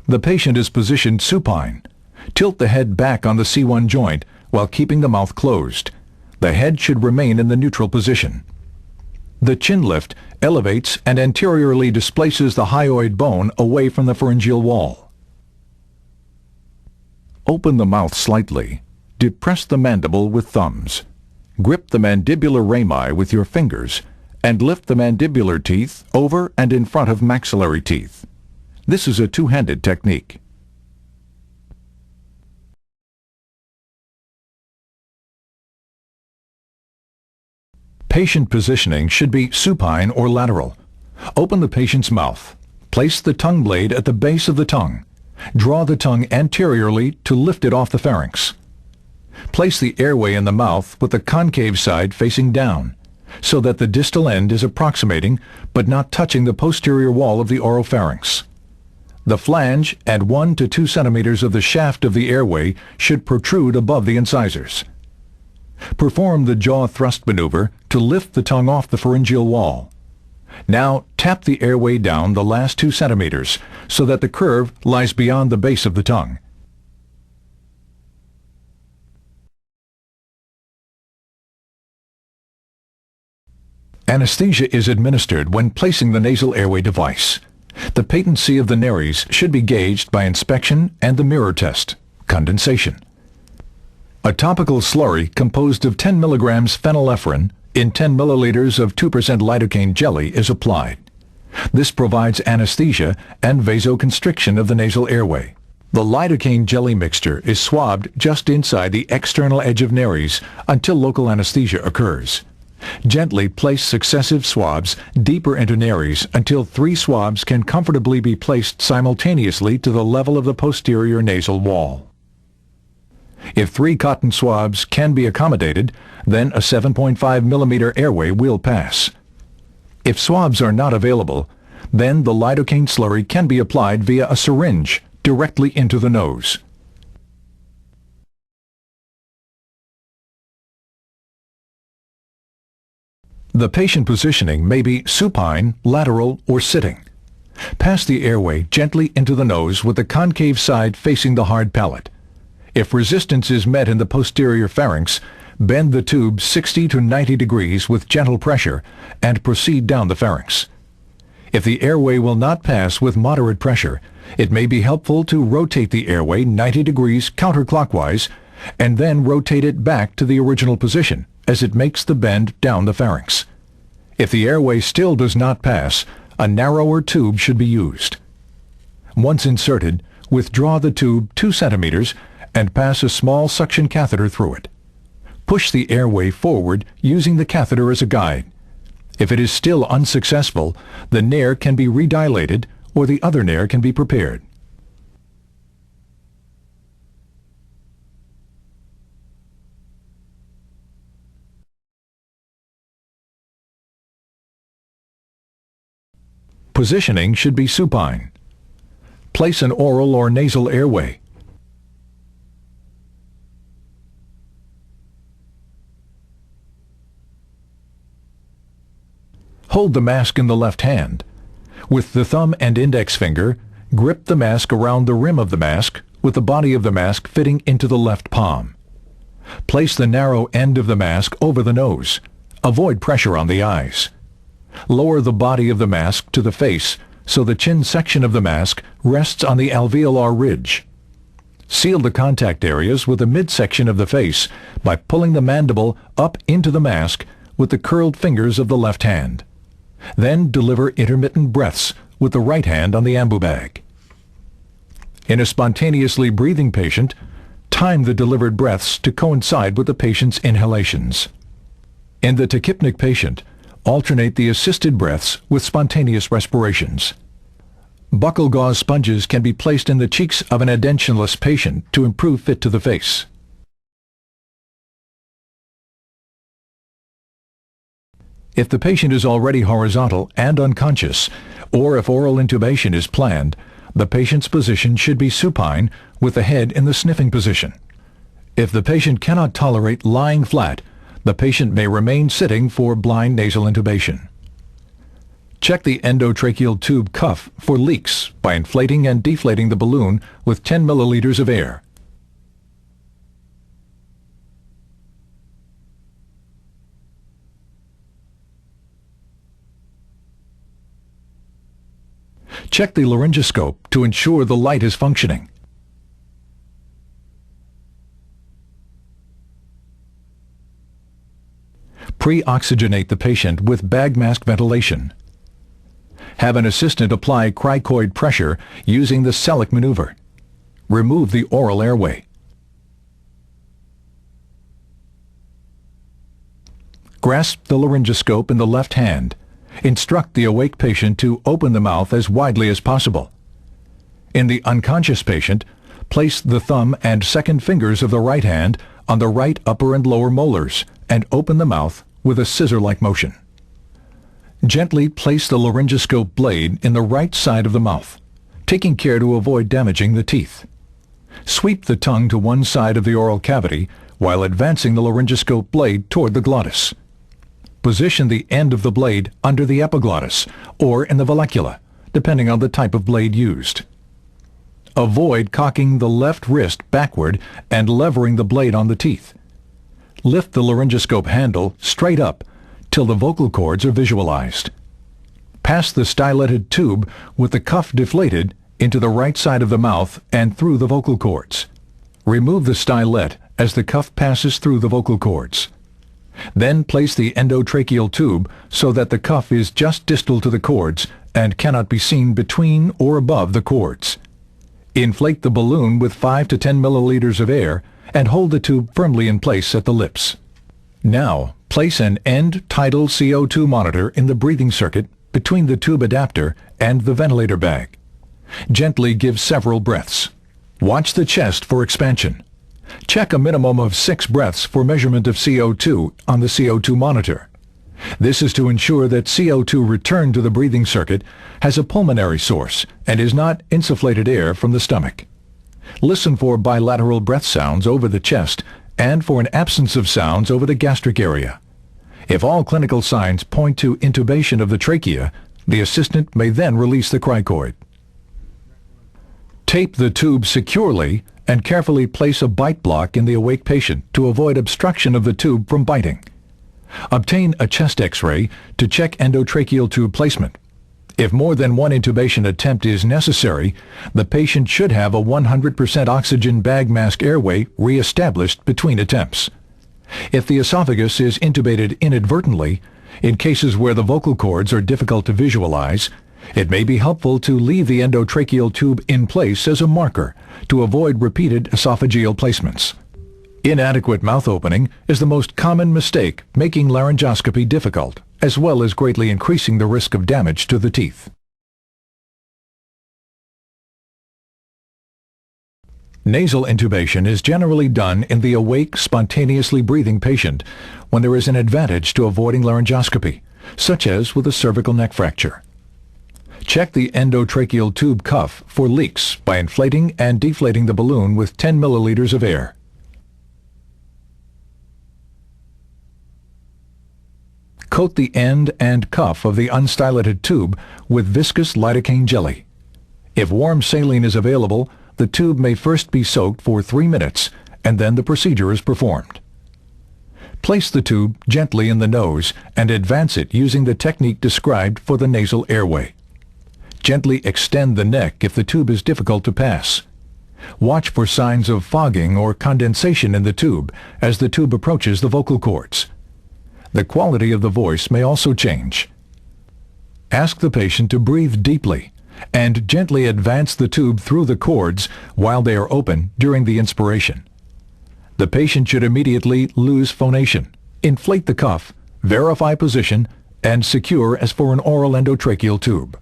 The patient is positioned supine. Tilt the head back on the C1 joint while keeping the mouth closed. The head should remain in the neutral position. The chin lift elevates and anteriorly displaces the hyoid bone away from the pharyngeal wall. Open the mouth slightly. Depress the mandible with thumbs. Grip the mandibular rami with your fingers and lift the mandibular teeth over and in front of maxillary teeth. This is a two-handed technique. Patient positioning should be supine or lateral. Open the patient's mouth. Place the tongue blade at the base of the tongue. Draw the tongue anteriorly to lift it off the pharynx. Place the airway in the mouth with the concave side facing down, so that the distal end is approximating but not touching the posterior wall of the oropharynx. The flange and 1 to 2 centimeters of the shaft of the airway should protrude above the incisors. Perform the jaw thrust maneuver to lift the tongue off the pharyngeal wall. Now tap the airway down the last 2 centimeters so that the curve lies beyond the base of the tongue. Anesthesia is administered when placing the nasal airway device. The patency of the nares should be gauged by inspection and the mirror test, condensation. A topical slurry composed of 10 milligrams phenylephrine in 10 milliliters of 2% lidocaine jelly is applied. This provides anesthesia and vasoconstriction of the nasal airway. The lidocaine jelly mixture is swabbed just inside the external edge of nares until local anesthesia occurs. Gently place successive swabs deeper into nares until 3 swabs can comfortably be placed simultaneously to the level of the posterior nasal wall. If 3 cotton swabs can be accommodated, then a 7.5 millimeter airway will pass. If swabs are not available, then the lidocaine slurry can be applied via a syringe directly into the nose. The patient positioning may be supine, lateral, or sitting. Pass the airway gently into the nose with the concave side facing the hard palate. If resistance is met in the posterior pharynx, bend the tube 60 to 90 degrees with gentle pressure and proceed down the pharynx. If the airway will not pass with moderate pressure, it may be helpful to rotate the airway 90 degrees counterclockwise and then rotate it back to the original position as it makes the bend down the pharynx. If the airway still does not pass, a narrower tube should be used. Once inserted, withdraw the tube 2 centimeters and pass a small suction catheter through it. Push the airway forward using the catheter as a guide. If it is still unsuccessful, the nair can be redilated or the other nair can be prepared. Positioning should be supine. Place an oral or nasal airway. Hold the mask in the left hand. With the thumb and index finger, grip the mask around the rim of the mask with the body of the mask fitting into the left palm. Place the narrow end of the mask over the nose. Avoid pressure on the eyes. Lower the body of the mask to the face so the chin section of the mask rests on the alveolar ridge. Seal the contact areas with the midsection of the face by pulling the mandible up into the mask with the curled fingers of the left hand. Then deliver intermittent breaths with the right hand on the ambu bag. In a spontaneously breathing patient, time the delivered breaths to coincide with the patient's inhalations. In the tachypnic patient, alternate the assisted breaths with spontaneous respirations. Buccal gauze sponges can be placed in the cheeks of an edentulous patient to improve fit to the face. If the patient is already horizontal and unconscious, or if oral intubation is planned, the patient's position should be supine with the head in the sniffing position. If the patient cannot tolerate lying flat, the patient may remain sitting for blind nasal intubation. Check the endotracheal tube cuff for leaks by inflating and deflating the balloon with 10 milliliters of air. Check the laryngoscope to ensure the light is functioning. Pre-oxygenate the patient with bag mask ventilation. Have an assistant apply cricoid pressure using the Selleck maneuver. Remove the oral airway. Grasp the laryngoscope in the left hand. Instruct the awake patient to open the mouth as widely as possible. In the unconscious patient, place the thumb and second fingers of the right hand on the right upper and lower molars and open the mouth with a scissor-like motion. Gently place the laryngoscope blade in the right side of the mouth, taking care to avoid damaging the teeth. Sweep the tongue to one side of the oral cavity while advancing the laryngoscope blade toward the glottis. Position the end of the blade under the epiglottis or in the vallecula, depending on the type of blade used. Avoid cocking the left wrist backward and levering the blade on the teeth. Lift the laryngoscope handle straight up till the vocal cords are visualized. Pass the styletted tube with the cuff deflated into the right side of the mouth and through the vocal cords. Remove the stylet as the cuff passes through the vocal cords. Then place the endotracheal tube so that the cuff is just distal to the cords and cannot be seen between or above the cords. Inflate the balloon with 5 to 10 milliliters of air and hold the tube firmly in place at the lips. Now, place an end-tidal CO2 monitor in the breathing circuit between the tube adapter and the ventilator bag. Gently give several breaths. Watch the chest for expansion. Check a minimum of 6 breaths for measurement of CO2 on the CO2 monitor. This is to ensure that CO2 returned to the breathing circuit has a pulmonary source and is not insufflated air from the stomach. Listen for bilateral breath sounds over the chest and for an absence of sounds over the gastric area. If all clinical signs point to intubation of the trachea, the assistant may then release the cricoid. Tape the tube securely and carefully place a bite block in the awake patient to avoid obstruction of the tube from biting. Obtain a chest X-ray to check endotracheal tube placement. If more than one intubation attempt is necessary, the patient should have a 100% oxygen bag mask airway re-established between attempts. If the esophagus is intubated inadvertently, in cases where the vocal cords are difficult to visualize, it may be helpful to leave the endotracheal tube in place as a marker to avoid repeated esophageal placements. Inadequate mouth opening is the most common mistake, making laryngoscopy difficult, as well as greatly increasing the risk of damage to the teeth. Nasal intubation is generally done in the awake, spontaneously breathing patient when there is an advantage to avoiding laryngoscopy, such as with a cervical neck fracture. Check the endotracheal tube cuff for leaks by inflating and deflating the balloon with 10 milliliters of air. Coat the end and cuff of the unstyleted tube with viscous lidocaine jelly. If warm saline is available, the tube may first be soaked for 3 minutes and then the procedure is performed. Place the tube gently in the nose and advance it using the technique described for the nasal airway. Gently extend the neck if the tube is difficult to pass. Watch for signs of fogging or condensation in the tube as the tube approaches the vocal cords. The quality of the voice may also change. Ask the patient to breathe deeply and gently advance the tube through the cords while they are open during the inspiration. The patient should immediately lose phonation, inflate the cuff, verify position, and secure as for an oral endotracheal tube.